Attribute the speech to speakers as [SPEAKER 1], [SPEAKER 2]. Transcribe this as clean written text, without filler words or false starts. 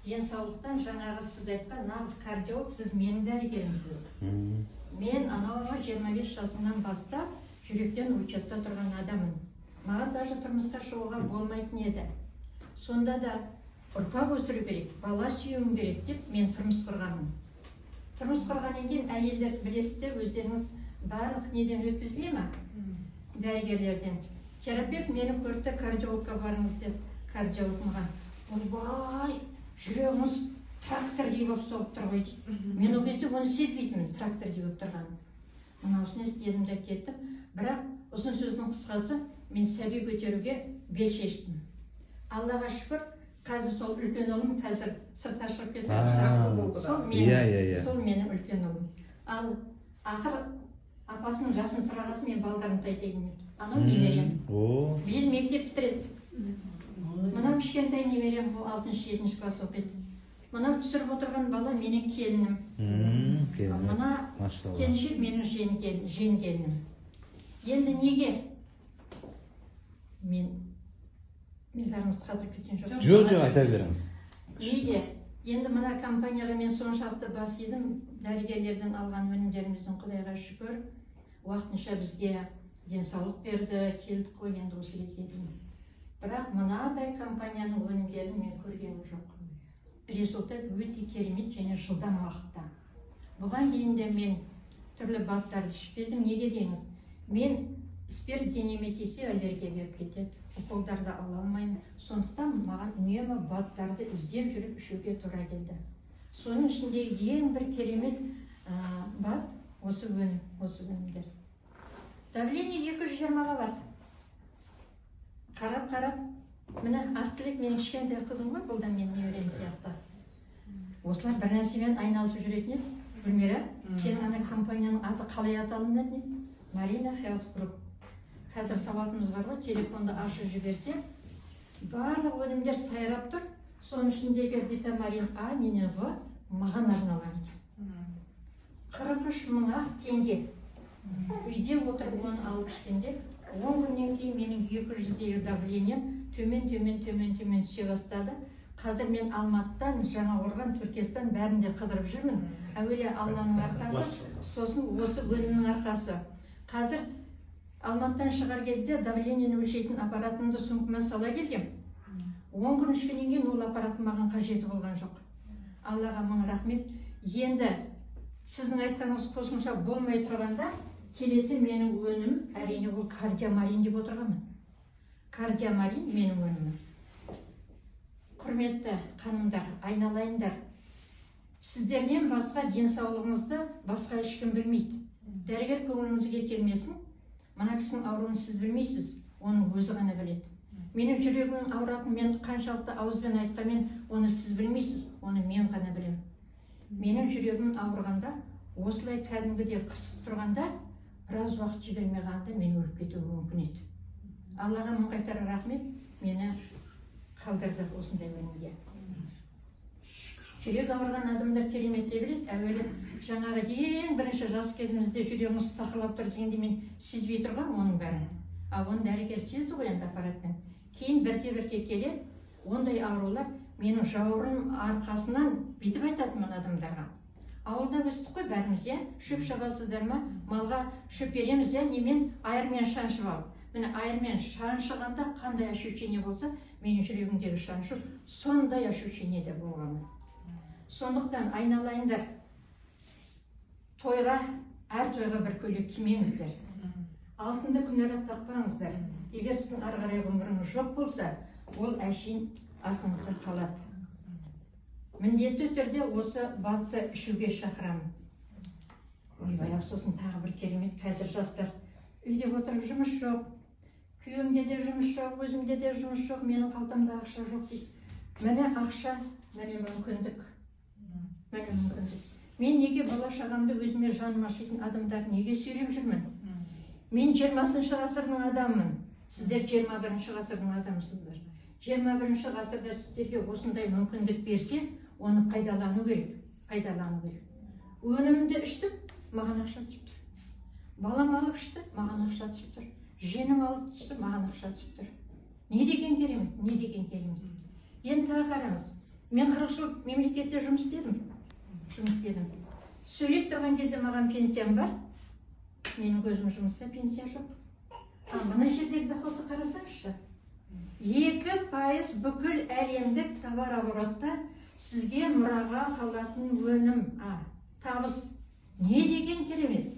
[SPEAKER 1] денсаулықтан жаңағы сіз айтқан нағыз кардиолог, сіз менің дәрігерімсіз. Мен анауға 25 жасымнан бастап жүректен учетта тұрған адамын. Маған даже тұрмысқа шығуға болмайтын еді. Сонда да ұрпақ өсіру керек, бала сүюім керек деп мен тұрмыс құрғанмын. Тұрмыс құрғаннан кейін әйелдер білесіздер, өздеріңіз барлық неден өткізбей ма? Дәрігерлерден. Терапевт мені көрді, кардиологқа барыңыз деді. Кардиолог маған: ойбай, жүрегіңіз трактордей болып соғып тұр ғой дейді. Мен ол кезде оны сезбейтінмін, трактордей болып тұрғанын. Мынаусын естідім де кеттім. Бірақ ұзын сөздің қысқасы, мен сәби көтеруге бел шештім. Аллаға шүкір, қазір сол үлкен ұлым қазір сыртқа шығып кетіп, сол менің үлкен ұлым. Ал ақыр апасының жасын сұрағасы мен балдарымды айтайын. Анау немерем. Биыл мектеп бітіреді. Мынау кішкентай немерем, бұл 6-7 класс оқиды. Мынау түсіріп отырған бала менің келінім. Мына келіншек менің жиен келінім. Енді неге? Мен милларыңызды қатырып кеткен жоқ.
[SPEAKER 2] Жоқ, айта беріңіз.
[SPEAKER 1] Неге? Енді мына компанияға мен соншалықты бас едім, дәрігерлерден алған өнімдеріміздің Құдайға шүкір, уақытынша бізге денсаулық берді, келдік қой енді осы кезге дейін. Бірақ мынадай компанияның өнімдерін мен көргенім жоқ. Результат өте керемет және жылдам уақытта. Бұған дейін де мен түрлі баттарды ішіп келдім. Неге дейміз? Мен спирт денеме тисе аллергия беріп кетеді. Уколдарды ала алмаймын. Сондықтан маған үнемі баттарды іздеп жүріп ішуге тура келді. Соның ішіндегі ең бір керемет бат осы өнімдер. Давление 220-ға барды. Қарап, міне Ақтілек менің кішкентай қызым ғой, бұл да менің немерем сияқты. Осылар бір нәрсемен айналысып жүретін еді. Гүлмира, сенің ана компанияның аты қалай аталынады дейді? Marina Health Group. Қазір сауатымыз бар ғой, телефонды ашып жіберсе, барлық өнімдер сайрап тұр. Соның ішіндегі витамин А, менен В маған арналған. 43 000 теңге. Үйде отырып оны алып ішкенде, 10 күннен кейін менің 200-дегі давлением төмен түсе бастады. Қазір мен Алматыдан, Жаңақорған, Түркестан бәрінде қыдырып жүрмін. Әуелі Алланың арқасы, сосын осы өнімнің арқасы. Қазір Алматыдан шығар кезде давлениені өлшейтін аппаратымды сумкама сала келгем. 10 күн ішкеннен кейін ол аппарат маған қажеті болған жоқ. Аллаға мың рахмет. Енді сіздің айтқаныңыз қосымша болмай тұрғанда, келесі менің өнім, әрине ол кардиомарин деп отырғанмын. Кардиомарин менің өнімім. Құрметті қанымдар, айналайындар, сіздерден басқа денсаулығыңызды басқа ешкім білмейді. Дәрігер көңіліңізге келмесін, мына кісінің ауруын сіз білмейсіз, оның өзі ғана біледі. Менің жүрегімнің ауратын мен қаншалықты ауызбен айтқанмен, оны сіз білмейсіз, оны мен ғана білемін. Менің жүрегім ауырғанда, осылай кәдімгідей қысып тұрғанда, біраз уақыт жібермей қалғанда мен өліп кетуім мүмкін еді. Аллаға мың қайтар рахмет, мені қалдырды осындай өнімге. Жүрек ауырған адамдар кереметтей біледі. Әуелі жаңағы ең бірінші жас кезімізде жүрегіміз сақырлап тұр дегенде мен сезбей тұрғанмын оның бәрін. Оны дәрігер сезді ғой енді аппаратпен. Кейін бірте келе ондай аурулар менің жауырын арқасынан бүйтіп айтатынмын адамдарға. Ауылда өстік қой бәріміз, шөп шабасыздар ма? Малға шөп береміз, немен айырмен шаншып алып. Міне айырмен шаншығанда қандай ощущение болса, менің жүрегімдегі шаншу сондай ощущениеде болғаны. Сондықтан айналайындар, әр тойға бір көйлек кимеңіздер. Алтынды күнәлап тақпаңыздар. Егер сіздің ары-қарай ғұмырыңыз жоқ болса, ол әшейін артыңызда қалады. Міндетті түрде осы батты ішуге шақырамын. Ойбай, сосын тағы бір керемет, қазір жастар үйде отырып жұмыс жоқ, күйеуімде де жұмыс жоқ, өзімде де жұмыс жоқ, менің қалтамда ақша жоқ дейді. Міне ақша, міне мүмкіндік. Мен неге бала шағамды өзіме жаным ашитын адамдар неге сүйреп жүрмін? Мен 20-шы ғасырдың адамымын. Сіздер 21-ші ғасырдың адамысыздар. 21-ші ғасырда сіздерге осындай мүмкіндік берсе, оны пайдалану керек. Өнімді іштім, маған ақша түсіп тұр. Балам алып ішті, маған ақша түсіп тұр. Женім алып түсті, маған ақша түсіп тұр. Не деген керемет? Енді тағы қараңыз. Мен 40 жыл мемлекетте жұмыс істедім. Сөйлеп тұрған кезде маған пенсиям бар. Менің көзім жұмыста пенсия жоқ. Мына жердегі доходты қарасаңызшы. 2% бүкіл әлемдік товар оборотта сізге мұраға қалатын өнім, табыс. Не деген керемет.